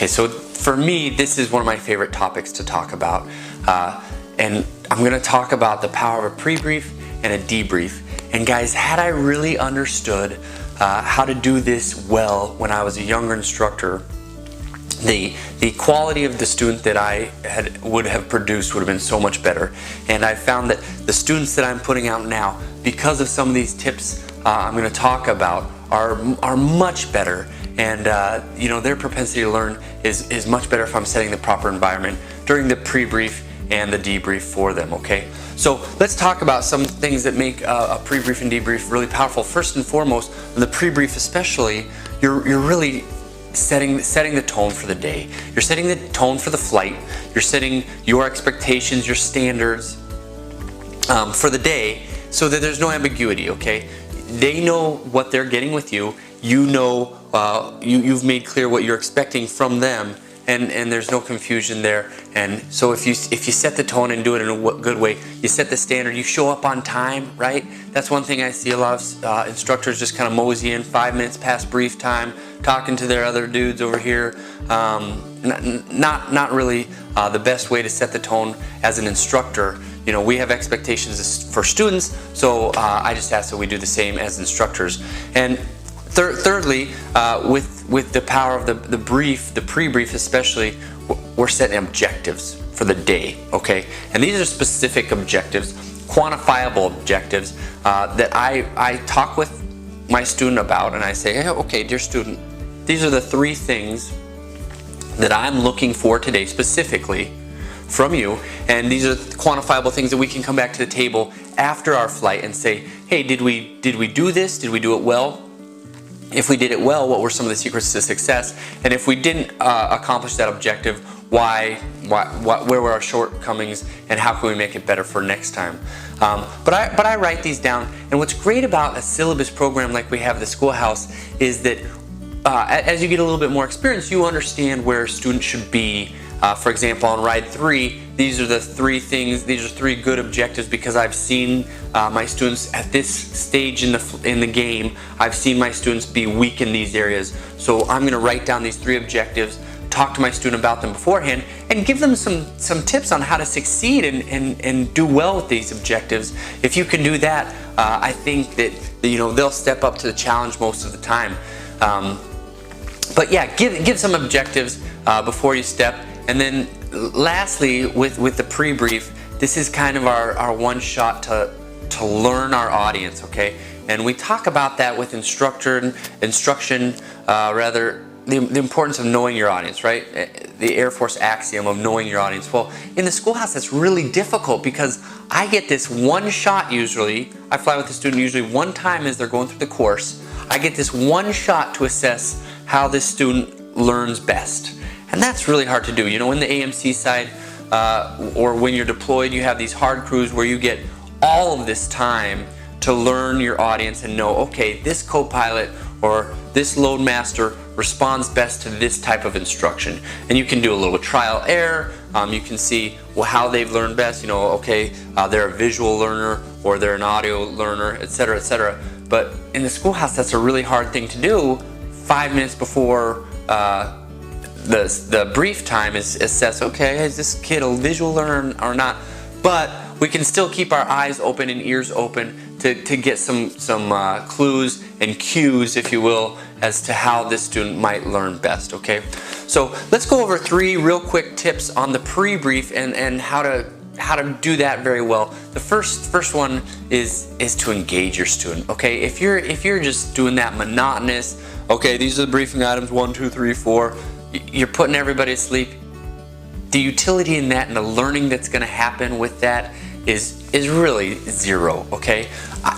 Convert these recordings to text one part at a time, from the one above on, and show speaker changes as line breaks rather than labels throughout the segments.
Okay, so for me, this is one of my favorite topics to talk about. And I'm going to talk about the power of a pre-brief and a debrief. And guys, had I really understood how to do this well when I was a younger instructor, the quality of the student that I would have produced would have been so much better. And I found that the students that I'm putting out now, because of some of these tips I'm going to talk about, are much better. And you know, their propensity to learn is much better if I'm setting the proper environment during the pre-brief and the debrief for them. Okay, so let's talk about some things that make a pre-brief and debrief really powerful. First and foremost, the pre-brief especially, you're really setting the tone for the day. You're setting the tone for the flight. You're setting your expectations, your standards for the day, so that there's no ambiguity. Okay, they know what they're getting with you. You know, you've made clear what you're expecting from them, and there's no confusion there. And so if you set the tone and do it in a good way, you set the standard, you show up on time, right? That's one thing I see a lot of instructors just kind of mosey in 5 minutes past brief time, talking to their other dudes over here. Not really the best way to set the tone as an instructor. You know, we have expectations for students, so I just ask that we do the same as instructors. And thirdly, with the power of the brief, the pre-brief especially, we're setting objectives for the day, okay? And these are specific objectives, quantifiable objectives that I talk with my student about, and I say, hey, okay, dear student, these are the 3 things that I'm looking for today specifically from you, and these are quantifiable things that we can come back to the table after our flight and say, hey, did we do this? Did we do it well? If we did it well, what were some of the secrets to success? And if we didn't accomplish that objective, where were our shortcomings, and how can we make it better for next time? But I write these down, and what's great about a syllabus program like we have at the schoolhouse is that as you get a little bit more experience, you understand where students should be. For example, on ride 3, these are the 3 things. These are 3 good objectives because I've seen my students at this stage in the game. I've seen my students be weak in these areas. So I'm going to write down these 3 objectives, talk to my student about them beforehand, and give them some tips on how to succeed and do well with these objectives. If you can do that, I think that they'll step up to the challenge most of the time. But yeah, give some objectives before you step. And then lastly, with the pre-brief, this is kind of our one shot to learn our audience, okay? And we talk about that with instruction, the importance of knowing your audience, right? The Air Force axiom of knowing your audience. Well, in the schoolhouse, that's really difficult because I get this one shot usually. I fly with the student usually one time as they're going through the course. I get this one shot to assess how this student learns best. And that's really hard to do. You know, in the AMC side, or when you're deployed, you have these hard crews where you get all of this time to learn your audience and know, okay, this co-pilot or this load master responds best to this type of instruction. And you can do a little trial error. You can see how they've learned best. You know, okay, they're a visual learner or they're an audio learner, etc., etc. But in the schoolhouse, that's a really hard thing to do. 5 minutes before the brief time is assess, okay, is this kid a visual learner or not? But we can still keep our eyes open and ears open to get some clues and cues, if you will, as to how this student might learn best, okay? So let's go over 3 real quick tips on the pre-brief and how to do that very well. The first one is to engage your student, okay? If you're just doing that monotonous, okay, these are the briefing items, 1, 2, 3, 4, you're putting everybody to sleep. The utility in that and the learning that's going to happen with that is really 0, okay?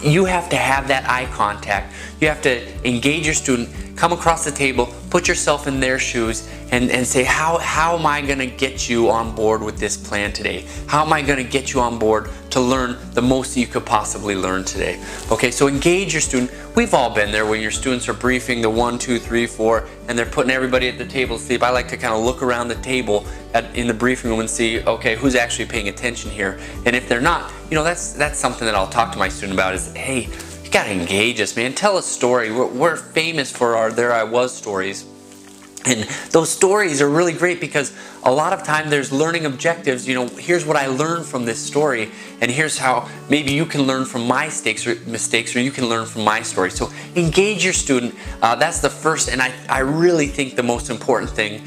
You have to have that eye contact. You have to engage your student, come across the table, put yourself in their shoes, and say, how am I going to get you on board with this plan today? How am I going to get you on board to learn the most that you could possibly learn today? Okay, so engage your student. We've all been there when your students are briefing the 1, 2, 3, 4, and they're putting everybody at the table to sleep. I like to kind of look around the table in the briefing room and see, okay, who's actually paying attention here? And if they're not, that's something that I'll talk to my student about is, hey, you gotta engage us, man. Tell a story. We're famous for our There I Was stories. And those stories are really great because a lot of time there's learning objectives. You know, here's what I learned from this story, and here's how maybe you can learn from my mistakes, or you can learn from my story. So engage your student. That's the first, and I really think the most important thing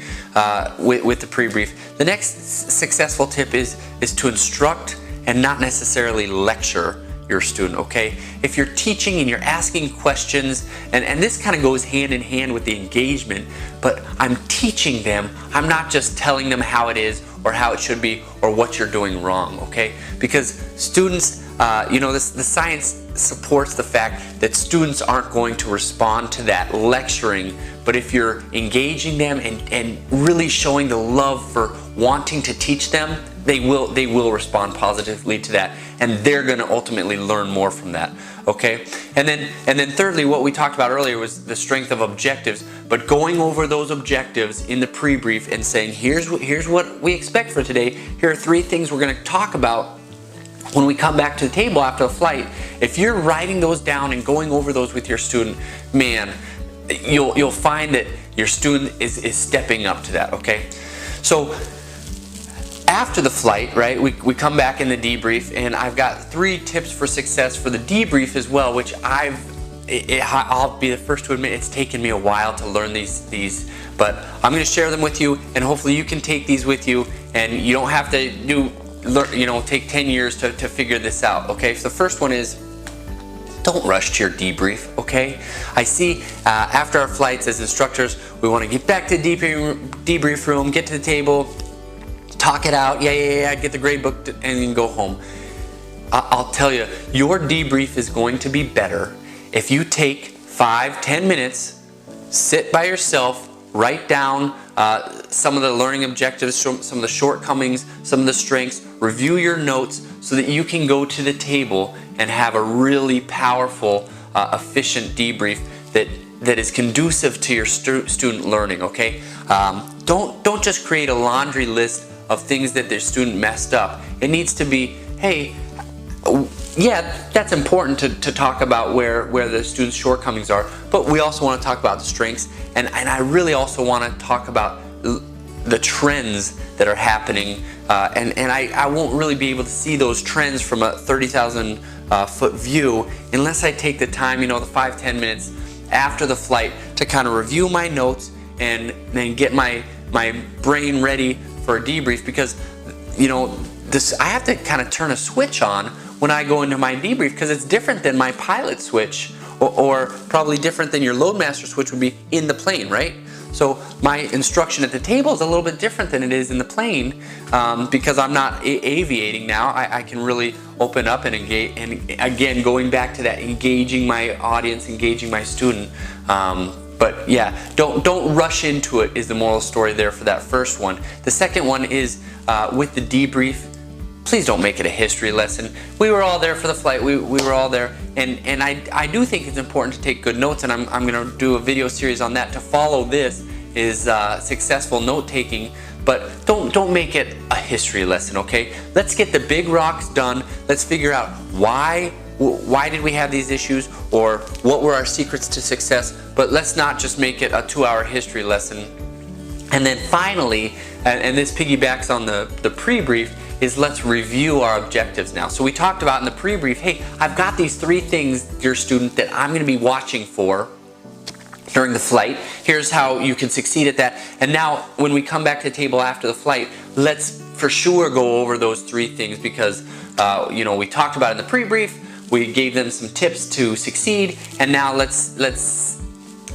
with the pre-brief. The next successful tip is to instruct and not necessarily lecture your student, okay? If you're teaching and you're asking questions, and this kind of goes hand in hand with the engagement, but I'm teaching them, I'm not just telling them how it is or how it should be or what you're doing wrong, okay? Because students, you know, the science supports the fact that students aren't going to respond to that lecturing, but if you're engaging them and really showing the love for wanting to teach them, they will respond positively to that, and they're going to ultimately learn more from that, okay? And then thirdly, what we talked about earlier was the strength of objectives, but going over those objectives in the pre-brief and saying, here's what we expect for today. Here are 3 things we're going to talk about when we come back to the table after the flight. If you're writing those down and going over those with your student, man, you'll find that your student is stepping up to that, okay? So after the flight, right, we come back in the debrief, and I've got 3 tips for success for the debrief as well, which I'll be the first to admit it's taken me a while to learn these, but I'm going to share them with you, and hopefully you can take these with you, and you don't have to take 10 years to figure this out, okay? So the first one is, don't rush to your debrief, okay? I see after our flights as instructors, we want to get back to the debrief room, get to the table, talk it out, yeah, get the grade book, and then go home. I'll tell you, your debrief is going to be better if you take 5-10 minutes, sit by yourself, write down some of the learning objectives, some of the shortcomings, some of the strengths, review your notes so that you can go to the table and have a really powerful, efficient debrief that is conducive to your student learning, okay? Don't just create a laundry list of things that their student messed up. It needs to be, hey, yeah, that's important to talk about where the student's shortcomings are, but we also want to talk about the strengths, and I really also want to talk about the trends that are happening, and I won't really be able to see those trends from a 30,000 foot view unless I take the time, you know, the 5-10 minutes after the flight to kind of review my notes and then get my brain ready for a debrief, because you know I have to kind of turn a switch on when I go into my debrief, because it's different than my pilot switch, or probably different than your loadmaster switch would be in the plane, right? So my instruction at the table is a little bit different than it is in the plane, because I'm not aviating now. I can really open up and engage, and again, going back to that, engaging my audience, engaging my student. But yeah, don't rush into it is the moral story there for that first one. The second one is with the debrief, please don't make it a history lesson. We were all there for the flight. We were all there, and I do think it's important to take good notes, and I'm going to do a video series on that to follow this is successful note taking. But don't make it a history lesson, okay? Let's get the big rocks done. Let's figure out why did we have these issues, or what were our secrets to success, but let's not just make it a 2-hour history lesson. And then finally, and this piggybacks on the pre-brief, is let's review our objectives now. So we talked about in the pre-brief, hey, I've got these 3 things, dear student, that I'm going to be watching for during the flight. Here's how you can succeed at that. And now when we come back to the table after the flight, let's for sure go over those 3 things, because you know, we talked about it in the pre-brief, we gave them some tips to succeed, and now let's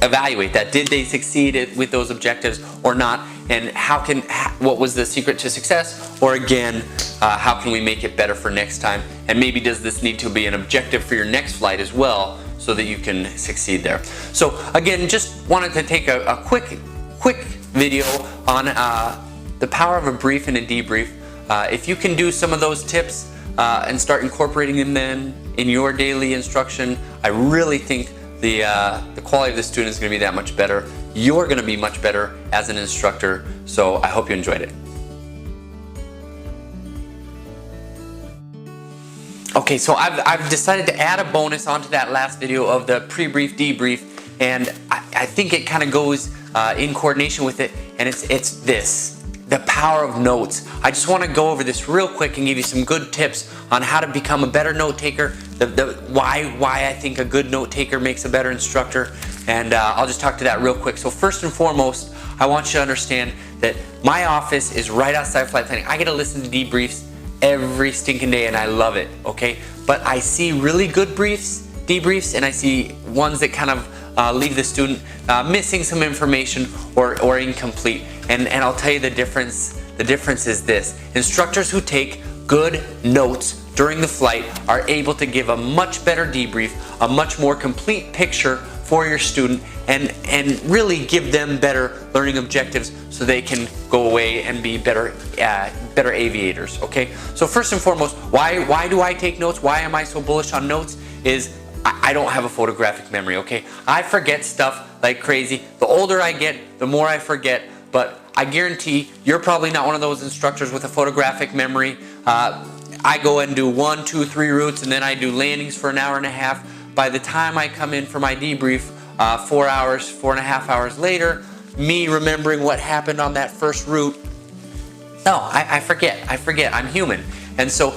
evaluate that. Did they succeed with those objectives or not? And what was the secret to success? Or again, how can we make it better for next time? And maybe does this need to be an objective for your next flight as well, so that you can succeed there? So again, just wanted to take a quick video on the power of a brief and a debrief. If you can do some of those tips and start incorporating them then in your daily instruction, I really think the quality of the student is going to be that much better. You're going to be much better as an instructor, so I hope you enjoyed it. Okay, so I've decided to add a bonus onto that last video of the pre-brief, debrief, and I think it kind of goes in coordination with it, and it's this. The power of notes. I just want to go over this real quick and give you some good tips on how to become a better note taker, why I think a good note taker makes a better instructor, and I'll just talk to that real quick. So first and foremost, I want you to understand that my office is right outside flight planning. I get to listen to debriefs every stinking day, and I love it, okay? But I see really good debriefs, and I see ones that kind of leave the student missing some information or incomplete. And I'll tell you the difference. The difference is this: instructors who take good notes during the flight are able to give a much better debrief, a much more complete picture for your student, and really give them better learning objectives so they can go away and be better aviators. Okay. So first and foremost, why do I take notes? Why am I so bullish on notes? Is I don't have a photographic memory. Okay. I forget stuff like crazy. The older I get, the more I forget. But I guarantee you're probably not one of those instructors with a photographic memory. I go and do 1, 2, 3 routes, and then I do landings for an hour and a half. By the time I come in for my debrief, 4 hours, 4.5 hours later, me remembering what happened on that first route, no, I forget. I'm human. And so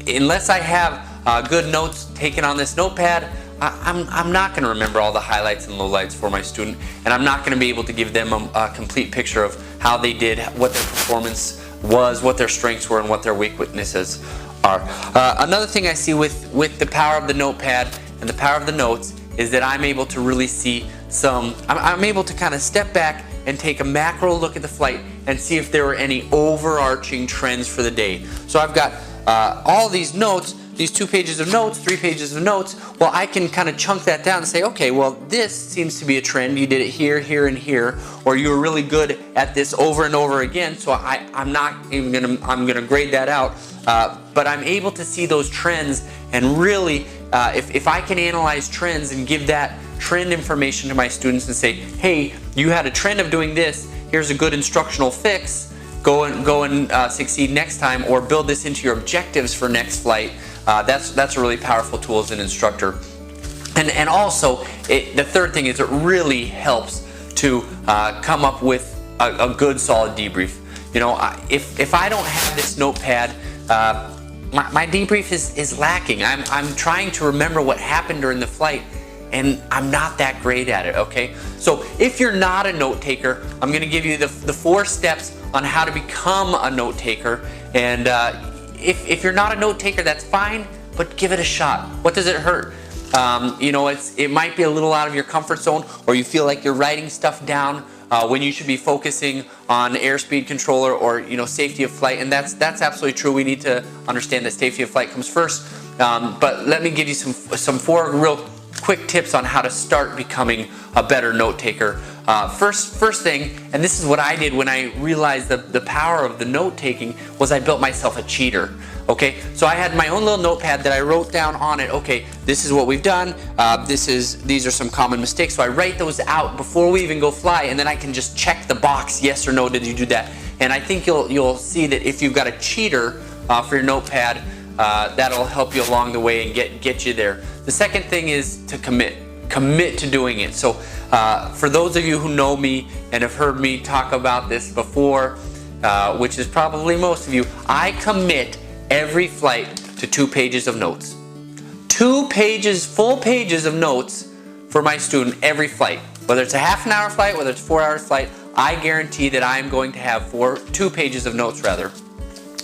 unless I have good notes taken on this notepad, I'm not going to remember all the highlights and lowlights for my student, and I'm not going to be able to give them a complete picture of how they did, what their performance was, what their strengths were, and what their weaknesses are. Another thing I see with the power of the notepad and the power of the notes is that I'm able to really see I'm able to kind of step back and take a macro look at the flight and see if there were any overarching trends for the day. So I've got all these notes, these 2 pages of notes, 3 pages of notes. Well, I can kind of chunk that down and say, okay, well, this seems to be a trend. You did it here, here, and here, or you were really good at this over and over again. So I'm gonna grade that out. But I'm able to see those trends, and really, if I can analyze trends and give that trend information to my students and say, hey, you had a trend of doing this. Here's a good instructional fix. Go and succeed next time, or build this into your objectives for next flight. That's a really powerful tool as an instructor. And also, the third thing is it really helps to come up with a good solid debrief. You know, if I don't have this notepad, my debrief is lacking. I'm trying to remember what happened during the flight, and I'm not that great at it, okay? So if you're not a note taker, I'm gonna give you the 4 steps on how to become a note taker. And if you're not a note taker, that's fine, but give it a shot. What does it hurt? You know, it might be a little out of your comfort zone, or you feel like you're writing stuff down when you should be focusing on airspeed controller or, you know, safety of flight. And that's absolutely true. We need to understand that safety of flight comes first. But let me give you some 4 real quick tips on how to start becoming a better note taker. First thing, and this is what I did when I realized the power of the note taking, was I built myself a cheater. Okay, so I had my own little notepad that I wrote down on it. Okay, this is what we've done. These are some common mistakes. So I write those out before we even go fly, and then I can just check the box, yes or no, did you do that? And I think you'll see that if you've got a cheater for your notepad, that'll help you along the way and get you there. The second thing is to commit to doing it. So for those of you who know me and have heard me talk about this before, which is probably most of you, I commit every flight to 2 pages of notes. 2 pages, full pages of notes for my student every flight. Whether it's a half an hour flight, whether it's a 4-hour flight, I guarantee that I'm going to have 2 pages of notes rather.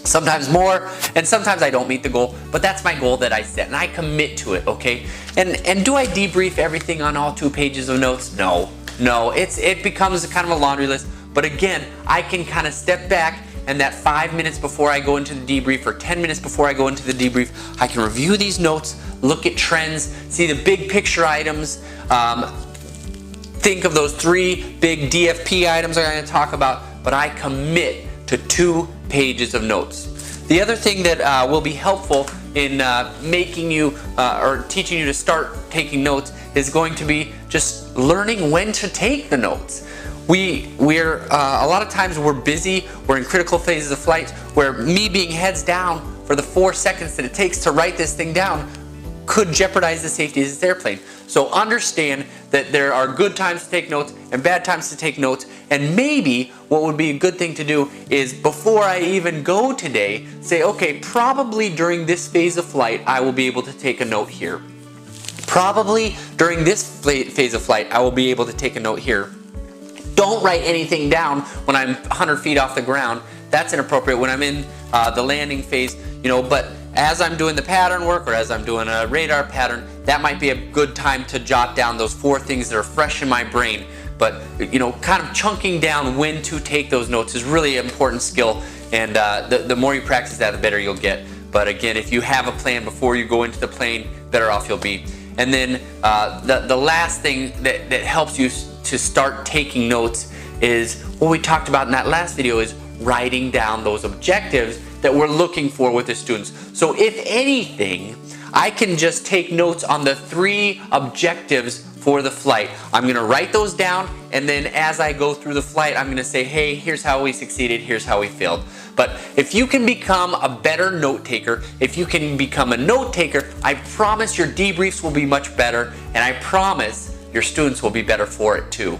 Sometimes more, and sometimes I don't meet the goal, but that's my goal that I set, and I commit to it, okay? And do I debrief everything on all 2 pages of notes? No, it becomes kind of a laundry list. But again, I can kind of step back, and that 5 minutes before I go into the debrief, or 10 minutes before I go into the debrief, I can review these notes, look at trends, see the big picture items, think of those 3 big DFP items I'm going to talk about, but I commit to 2 pages of notes. The other thing that will be helpful in making you or teaching you to start taking notes is going to be just learning when to take the notes. We're a lot of times we're busy, we're in critical phases of flight, where me being heads down for the 4 seconds that it takes to write this thing down, could jeopardize the safety of this airplane. So understand that there are good times to take notes and bad times to take notes, and maybe what would be a good thing to do is, before I even go today, say, okay, probably during this phase of flight I will be able to take a note here. Probably during this phase of flight I will be able to take a note here. Don't write anything down when I'm 100 feet off the ground. That's inappropriate when I'm in the landing phase, but as I'm doing the pattern work or as I'm doing a radar pattern, that might be a good time to jot down those 4 things that are fresh in my brain. But kind of chunking down when to take those notes is really an important skill, and the more you practice that, the better you'll get. But again, if you have a plan before you go into the plane, better off you'll be. And then the last thing that helps you to start taking notes is what we talked about in that last video, is writing down those objectives that we're looking for with the students. So if anything, I can just take notes on the 3 objectives for the flight. I'm going to write those down, and then as I go through the flight, I'm going to say, hey, here's how we succeeded, here's how we failed. But if you can become a better note taker, if you can become a note taker, I promise your debriefs will be much better, and I promise your students will be better for it too.